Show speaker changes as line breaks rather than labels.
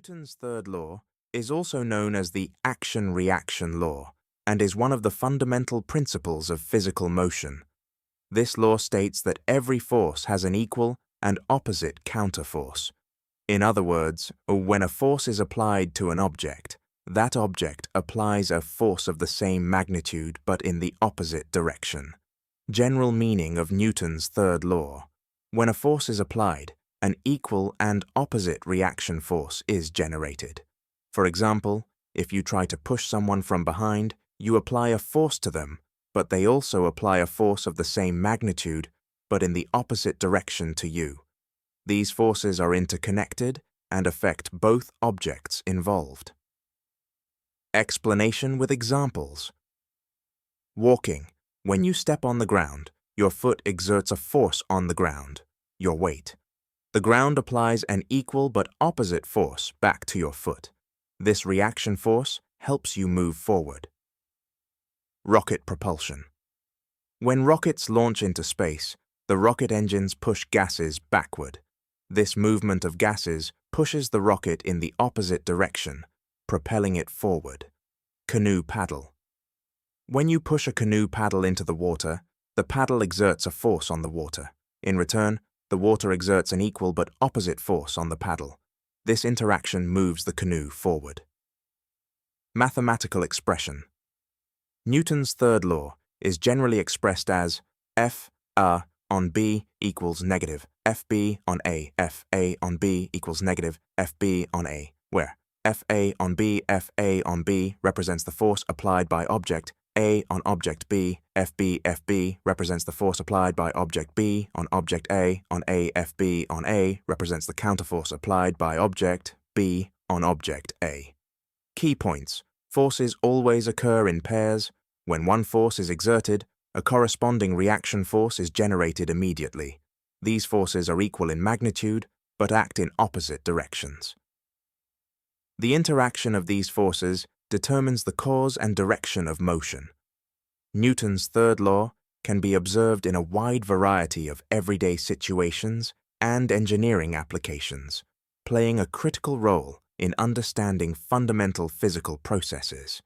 Newton's third law is also known as the action-reaction law and is one of the fundamental principles of physical motion. This law states that every force has an equal and opposite counterforce. In other words, when a force is applied to an object, that object applies a force of the same magnitude but in the opposite direction. General meaning of Newton's third law. When a force is applied, an equal and opposite reaction force is generated. For example, if you try to push someone from behind, you apply a force to them, but they also apply a force of the same magnitude but in the opposite direction to you. These forces are interconnected and affect both objects involved. Explanation with examples. Walking. When you step on the ground, your foot exerts a force on the ground, your weight. The ground applies an equal but opposite force back to your foot. This reaction force helps you move forward. Rocket propulsion. When rockets launch into space, the rocket engines push gases backward. This movement of gases pushes the rocket in the opposite direction, propelling it forward. Canoe paddle. When you push a canoe paddle into the water, the paddle exerts a force on the water. In return, the water exerts an equal but opposite force on the paddle. This interaction moves the canoe forward. Mathematical expression. Newton's third law is generally expressed as F A on B equals negative FB on A, FA on B equals negative FB on A, where FA on B represents the force applied by object A on object B, FB represents the force applied by object B on object A on FB on A represents the counterforce applied by object B on object A. Key points. Forces always occur in pairs. When one force is exerted, a corresponding reaction force is generated immediately. These forces are equal in magnitude, but act in opposite directions. The interaction of these forces determines the cause and direction of motion. Newton's third law can be observed in a wide variety of everyday situations and engineering applications, playing a critical role in understanding fundamental physical processes.